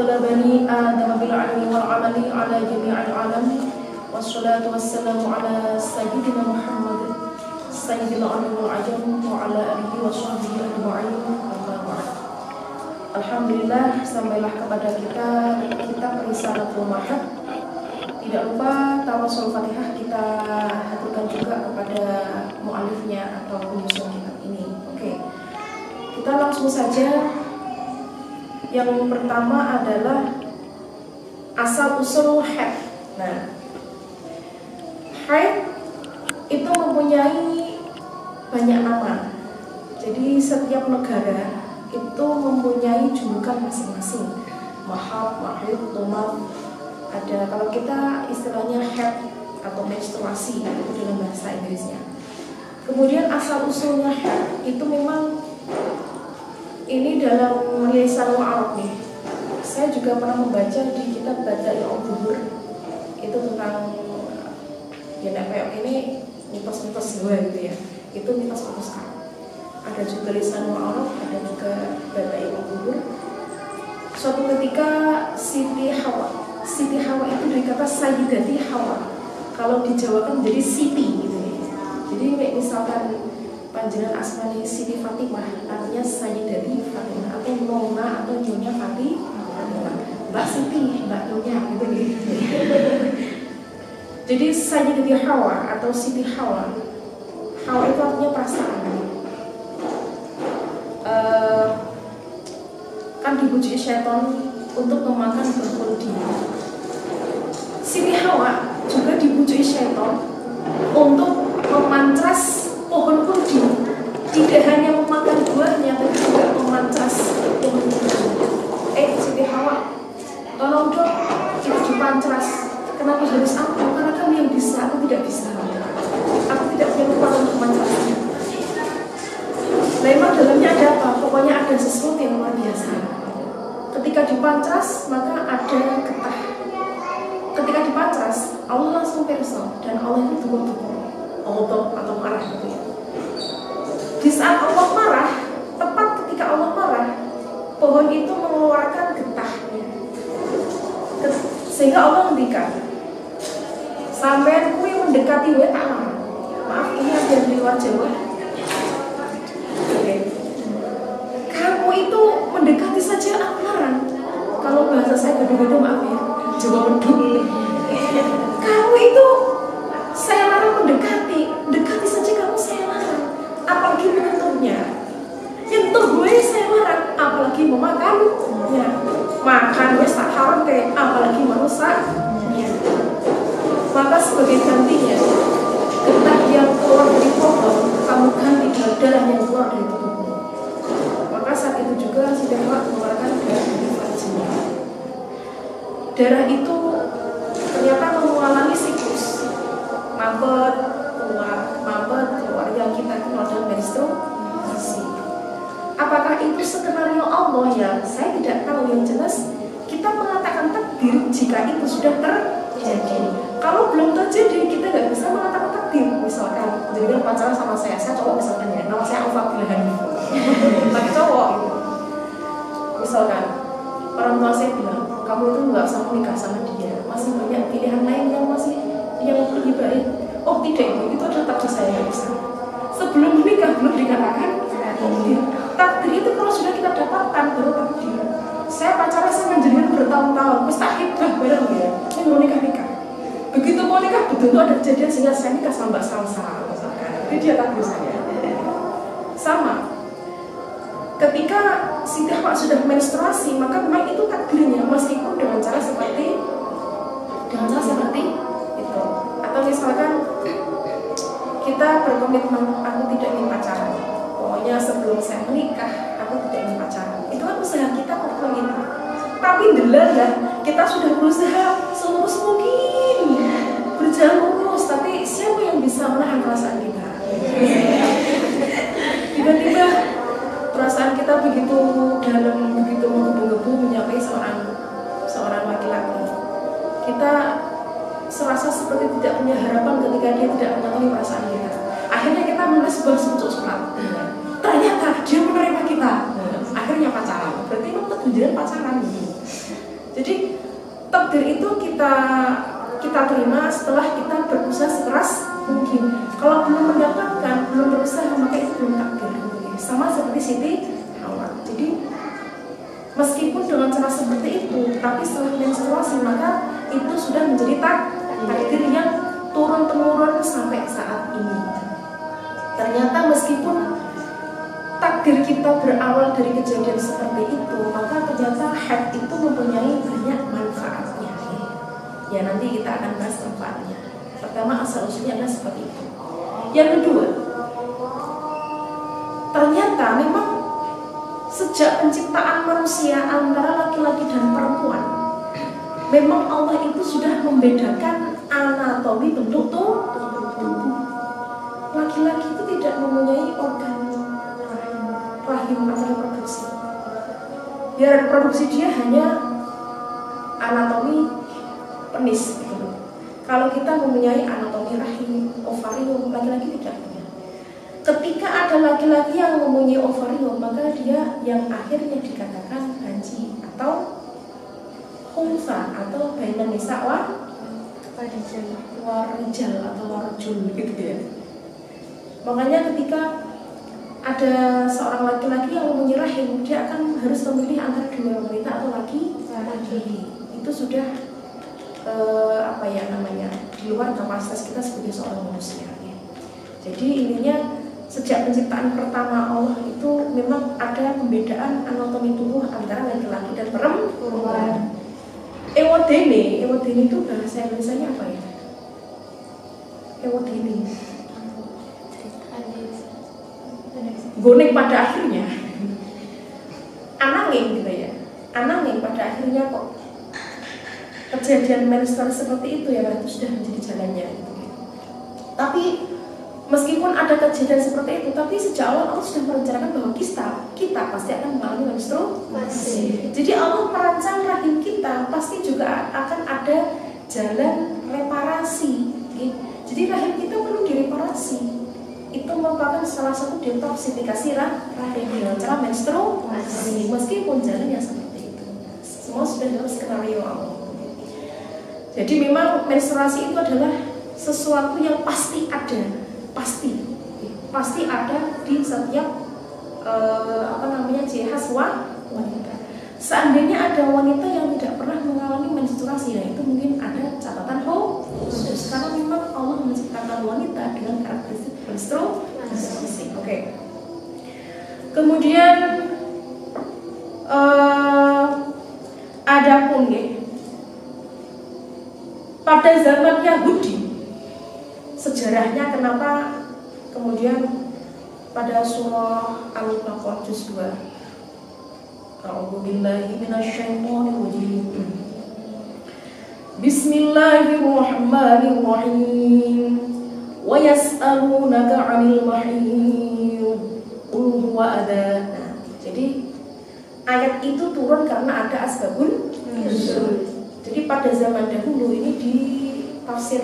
أفضل بني آدم بالعلم والعمل على جميع العالم والصلاة والسلام على سيدنا محمد سيد العرب والعجم وعلى آله وصحbihi ajma'in. Alhamdulillah, sampailah kepada kita kitab Risalatul Mahad. Tidak lupa tawasul Fatihah kita haturkan juga kepada mu'alifnya atau penyusun kitab ini. Oke, kita langsung saja. Yang pertama adalah asal-usul haid. Nah, haid itu mempunyai banyak nama. Jadi setiap negara itu mempunyai julukan masing-masing. Mahab, mahid, tumab. Ada, kalau kita istilahnya haid atau menstruasi itu dalam bahasa Inggrisnya. Kemudian asal-usulnya haid itu memang ini dalam lisanul Arab nih. Saya juga pernah membaca di kitab Bada'i al-Buhur itu tentang ya kayak ini mitos-mitos dua gitu ya. Itu mitos-mitos kan. Ada juga lisanul Arab, ada juga Bada'i al-Buhur. Suatu ketika Siti Hawa itu dari kata Sayyidati Hawa. Kalau dijawakan menjadi Siti gitu ya. Jadi misalkan panjenengan asmani Siti Fatimah, artinya Sayyidati Fatimah atau Nona atau Nyonya Fatimah, Mbak Siti, Mbak Nyonya gitu. Jadi Sayyidati Hawa atau Siti Hawa. Hawa itu artinya perasaan. Kan dibujuki syaitan untuk memakan buah khuldi. Siti Hawa juga dibujuki syaitan untuk memancras pohon khuldi. Tidak hanya memakan buahnya, tapi juga memancras pohon khuldi. Siti Hawa, tolong dong kita dipancras. Kenapa harus aku? Karena kamu yang bisa, aku tidak bisa. Aku tidak punya kekuatan untuk memantrasnya. Memang dalamnya ada apa? Pokoknya ada sesuatu yang luar biasa. Ketika dipancras, maka ada getah. Ketika dipancras, Allah langsung pirsa dan Allah itu dukung-dukung. Allah atau marah gitu ya. Di saat Allah marah, tepat ketika Allah marah, pohon itu mengeluarkan getahnya. Sehingga Allah ngendikan, sampai kui mendekati wae tak marah. Maaf, ini ada di luar Jawa. Oke. Kamu itu mendekati saja aku larang. Kalau bahasa saya gede-gede maaf ya, Jawa beduk. Kamu itu saya larang dekati saja kamu saya larang. Apalagi menyentuhnya. Nyentuh gue saya larang, apalagi memakannya. Makan wes tak haram kayak apalagi merusaknya. Maka sebagai gantinya, getah yang keluar dari pohon kamu ganti dengan darah yang keluar dari tubuhmu. Maka saat itu juga si Dewa mengeluarkan darah dari farjinya. Darah itu ternyata mengalami siklus mampet keluar yang kita kenal dengan menstruasi. Apakah itu skenario Allah ya? Saya tidak tahu. Yang jelas kita mengatakan takdir jika itu sudah terjadi. Kalau belum terjadi kita nggak bisa mengatakan takdir. Misalkan jadi pacaran sama saya cowok misalkan ya, nama saya Alfa Bilhan, tapi cowok gitu. Misalkan orang tua saya bilang kamu itu nggak usah menikah sama dia, masih banyak pilihan lain yang lebih baik. Oh tidak, itu adalah takdir saya nggak bisa. Sebelum menikah belum dikatakan takdir. Takdir itu kalau sudah kita dapatkan baru takdir. Saya pacaran sama jenengan bertahun-tahun, terus tak hibah bareng ya, ini mau nikah. Begitu mau nikah betul ada kejadian sehingga saya nikah sama Mbak Salsa misalkan. Itu dia takdir saya. Sama. Ketika Siti Hawa sudah menstruasi, maka memang itu takdirnya meskipun dengan cara seperti itu. Atau misalkan kita berkomitmen aku tidak ingin pacaran. Pokoknya sebelum saya menikah aku tidak ingin pacaran. Itu kan usaha kita untuk kita. Tapi delalah kita sudah berusaha selurus mungkin berjalan lurus, tapi siapa yang bisa menahan perasaan kita? Tiba-tiba perasaan kita begitu dalam, begitu menggebu-gebu menyampai seorang laki-laki. Kita serasa seperti tidak punya harapan ketika dia tidak mengetahui perasaan kita. Akhirnya kita menulis sebuah surat. Ternyata dia menerima kita. Akhirnya pacaran. Berarti memang tujuan pacaran gitu. kita terima setelah kita berusaha sekeras mungkin. Kalau belum mendapatkan, belum berusaha, maka itu belum takdir. Sama seperti Siti Hawa. Jadi meskipun dengan cara seperti itu, tapi setelah menstruasi maka itu sudah menjadi takdir yang turun temurun sampai saat ini. Ternyata meskipun takdir kita berawal dari kejadian seperti itu, maka ternyata haid itu mempunyai banyak manfaatnya. Ya, nanti kita akan bahas manfaatnya. Pertama, asal usulnya adalah seperti itu. Yang kedua, ternyata memang sejak penciptaan manusia antara laki-laki dan perempuan, memang Allah itu sudah membedakan anatomi bentuk tubuh. Laki-laki itu tidak mempunyai organ rahim atau reproduksi. Ya, reproduksi dia hanya anatomi penis gitu. Kalau kita mempunyai anatomi rahim, ovarium, laki-laki tidak punya. Ketika ada laki-laki yang mempunyai ovarium, maka dia yang akhirnya dikatakan banci atau khunsa atau bainan nisa warijal atau warjul gitu ya. Makanya ketika ada seorang laki-laki yang mempunyai rahim, dia akan harus memilih antara dua wanita atau laki-laki. Itu sudah di luar kapasitas kita sebagai seorang manusia. Ya. Jadi intinya sejak penciptaan pertama Allah itu memang ada pembedaan anatomi tubuh antara laki-laki dan perempuan. Ewodene itu bahasa Indonesianya apa ya? Ewodene. Bonek pada akhirnya. Ananging gitu ya. Ananging pada akhirnya kok kejadian menstruasi seperti itu ya, itu sudah menjadi jalannya gitu. Tapi meskipun ada kejadian seperti itu, tapi sejak awal Allah sudah merencanakan bahwa kita pasti akan mengalami menstruasi. Jadi Allah merancang rahim kita pasti juga akan ada jalan reparasi. Jadi rahim kita perlu direparasi. Itu merupakan salah satu detoksifikasi rahim dengan cara menstruasi. Meskipun jalannya seperti itu, semua sudah dalam skenario Allah. Jadi memang menstruasi itu adalah sesuatu yang pasti ada, pasti ada di setiap ciri khas wanita. Seandainya ada wanita yang tidak pernah mengalami menstruasi, nah itu mungkin ada catatan khusus karena memang Allah menciptakan wanita dengan karakteristik menstruasi. Oke. Kemudian adapun pada zaman Yahudi, sejarahnya kenapa kemudian pada surah Al-Baqarah juz 2, A'udzubillahi minasyaitonirrajim. Bismillahirrahmanirrahim. Wa yas'alunaka 'anil mahiyid qul huwa adza. Jadi ayat itu turun karena ada asbabun nuzul. Jadi pada zaman dahulu ini di tafsir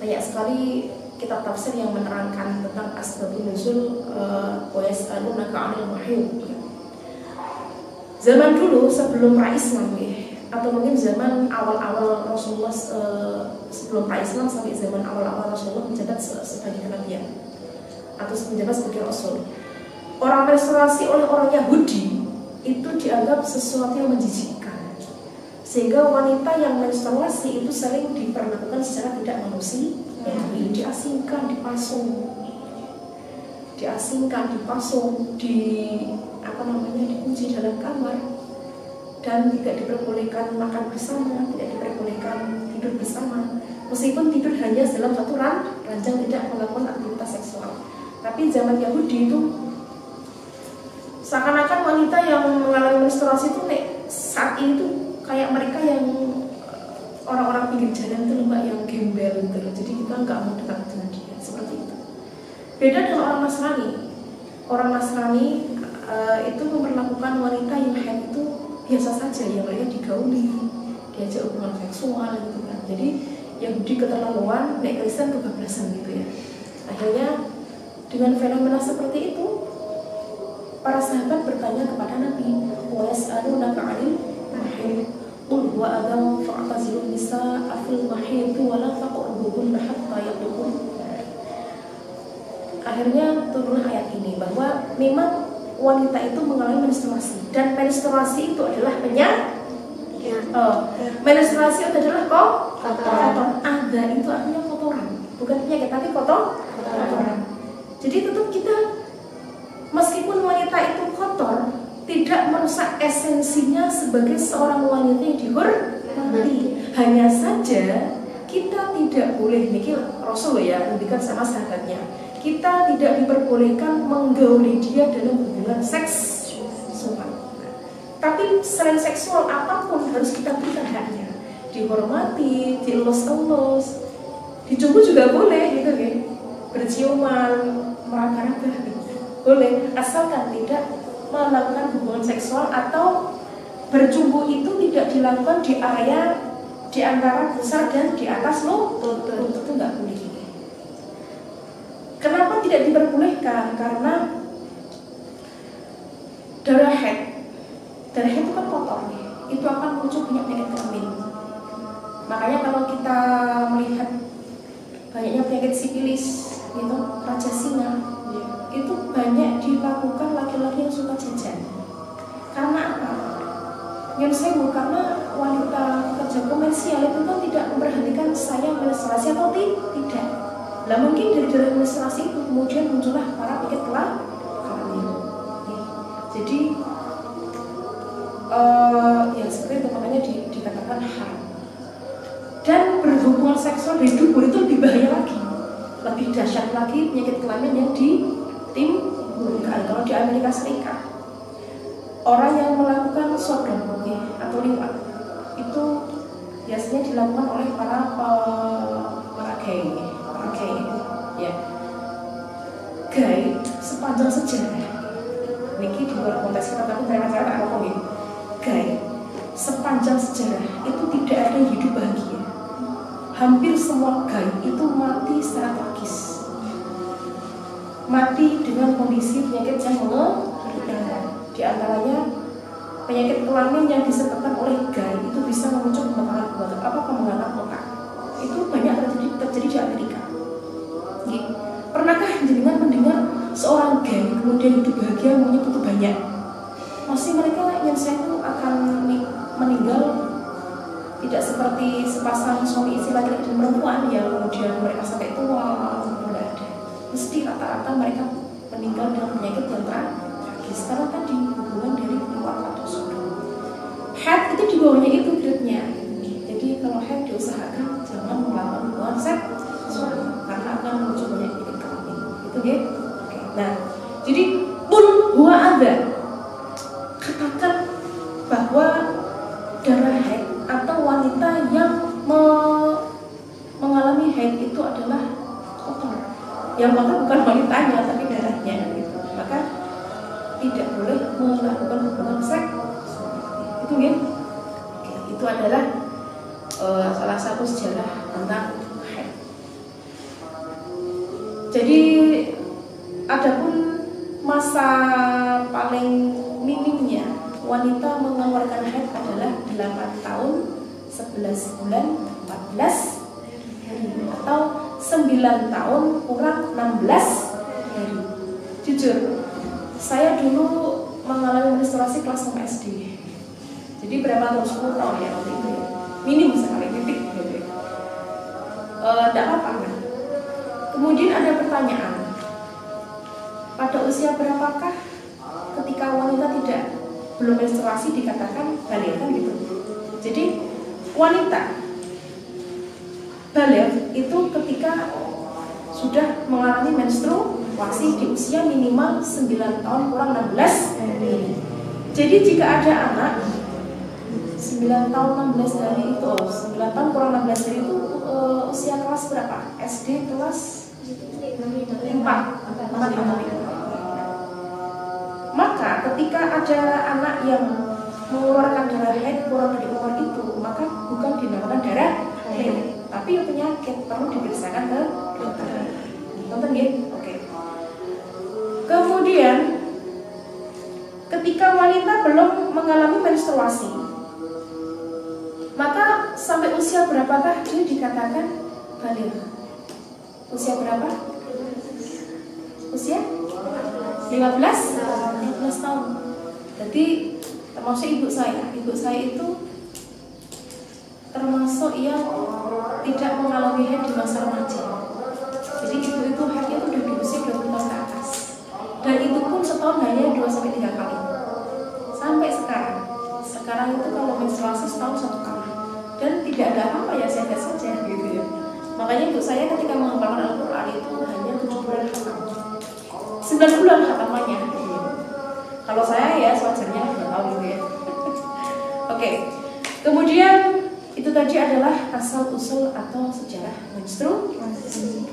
banyak sekali kitab tafsir yang menerangkan tentang asbabun nuzul wa yas'alunaka 'anil mahiyid. Zaman dulu sebelum pra-Islam atau mungkin zaman awal-awal Rasulullah, sebelum pra-Islam sampai zaman awal-awal Rasulullah menjabat sebagai nabi atau menjabat sebagai rasul, orang menstruasi oleh orang Yahudi itu dianggap sesuatu yang menjijikkan, sehingga wanita yang menstruasi itu sering diperlakukan secara tidak manusiawi, diasingkan, dipasung, dikunci dalam kamar dan tidak diperbolehkan makan bersama, tidak diperbolehkan tidur bersama. Meskipun tidur hanya dalam satu ranjang, tidak melakukan aktivitas seksual. Tapi zaman Yahudi itu seakan-akan wanita yang mengalami menstruasi itu saat ini tuh kayak mereka yang orang-orang pinggir jalan itu mbak, yang gembel gitu. Jadi kita nggak mau dekat dengan dia seperti itu. Beda dengan orang Nasrani. Orang Nasrani itu memperlakukan wanita yang haid itu biasa saja, ya mereka digauli, diajak hubungan seksual gitu kan. Jadi Yahudi keterlaluan, nek Kristen kebablasan gitu ya. Akhirnya dengan fenomena seperti itu, para sahabat bertanya kepada Nabi, wa yas'alunaka 'anil mahid, Qul wa adam fa'tazilun nisaa fil mahid wa la taqrabuhunna hatta yatahurun. Akhirnya turunlah ayat ini bahwa memang wanita itu mengalami menstruasi, dan menstruasi itu adalah menstruasi itu adalah kotoran. Ada itu artinya kotoran, bukan penyakit tapi kotoran. Jadi tetap kita, meskipun wanita itu kotor, tidak merusak esensinya sebagai seorang wanita yang dihormati. Hanya saja kita tidak boleh, niki Rasul ya mendikan sama sahabatnya, kita tidak diperbolehkan menggauli dia dalam hubungan seksual. Tapi selain seksual apapun harus kita berikan haknya, dihormati, dielus-elus, dijumbu juga boleh gitu kan, berciuman, meraba-raba boleh, asalkan tidak melakukan hubungan seksual atau berjumbu itu tidak dilakukan di area di antara pusar dan di atas lutut, itu nggak boleh. Kenapa tidak diperbolehkan? Karena darah haid itu kan kotor, itu akan muncul banyak penyakit kelamin. Makanya kalau kita melihat banyaknya penyakit sifilis, gitu, raja singa, itu banyak dilakukan laki-laki yang suka jajan. Karena apa? Yang saya karena wanita kerja komersial itu kan tidak memperhatikan saya menstruasi atau tidak. Lah mungkin dari darah menstruasi itu kemudian muncullah para penyakit kelamin. Jadi ya seperti itu, makanya dikatakan haram. Dan berhubungan seksual di dubur itu lebih bahaya lagi, lebih dahsyat lagi penyakit kelamin yang ditimbulkan. Kalau di Amerika Serikat, orang yang melakukan sodom atau liwat itu biasanya dilakukan oleh para gay, ya. Gay sepanjang sejarah, niki di luar konteks kita, tapi saya tak ngomong ya. Gay sepanjang sejarah itu tidak ada yang hidup bahagia. Hampir semua gay itu mati secara tragis, mati dengan kondisi penyakit yang mengerikan. Di antaranya penyakit kelamin yang disebabkan oleh gay itu bisa memicu pembengkakan otak. Itu banyak terjadi di Amerika. Pernahkah jenengan mendengar seorang gay kemudian hidup bahagia, punya putu banyak? Masih mereka yang saya itu akan meninggal tidak seperti sepasang suami istri laki-laki dan perempuan yang kemudian mereka sampai tua, tidak ada. Mesti rata-rata mereka meninggal dengan penyakit yang tragis karena tadi hubungan dari liwat atau sodom. Haid itu di bawahnya itu grade-nya. Jadi kalau haid diusahakan jangan melakukan hubungan seksual karena akan muncul banyak penyakit kelamin. Itu dia. Oke. Nah, jadi pun huwa ada, katakan bahwa darah haid atau wanita yang mengalami haid itu adalah kotor. Yang kotor bukan wanitanya tapi darahnya gitu. Maka tidak boleh melakukan hubungan seks. Itu ya. Oke, itu adalah salah satu sejarah tentang haid. Jadi adapun masa paling minimnya wanita mengeluarkan haid adalah 8 tahun 11 bulan 14 hari atau 9 tahun kurang 16 hari. Jujur, saya dulu mengalami menstruasi kelas 5 SD. Jadi berapa tahun? 10 tahun ya waktu itu ya. Minim sekali, titik gitu. Tidak apa-apa kan? Kemudian ada pertanyaan, pada usia berapakah ketika wanita belum menstruasi dikatakan balik kan gitu. Jadi wanita balik itu ketika sudah mengalami menstruasi di usia minimal 9 tahun kurang 16 hari. Jadi jika ada anak 9 tahun 16 hari itu 9 tahun kurang 16 hari itu usia kelas berapa? SD kelas 4. Maka ketika ada anak yang mengeluarkan darah haid kurang dari umur itu, maka bukan dinamakan darah haid, tapi penyakit, perlu diperiksakan ke dokter. Tonton ya, oke. Kemudian ketika wanita belum mengalami menstruasi, Maka sampai usia berapakah dia dikatakan baligh? Usia berapa? Usia 15 tahun. Jadi termasuk ibu saya. Ibu saya itu termasuk yang tidak mengalami haid di masa remaja. Jadi ibu itu haidnya itu udah di usia 20 tahun ke atas. Dan itu pun setahun hanya 2-3 kali. Sampai sekarang. Sekarang itu kalau menstruasi setahun 1 kali. Dan tidak ada apa-apa ya, sehat saja gitu ya. Makanya ibu saya ketika menghafalkan Al-Quran itu hanya 7 bulan khatam. 9 bulan khatamannya. Kalau saya ya sewajarnya 2 tahun gitu ya. Oke. Kemudian itu tadi adalah asal usul atau sejarah menstruasi.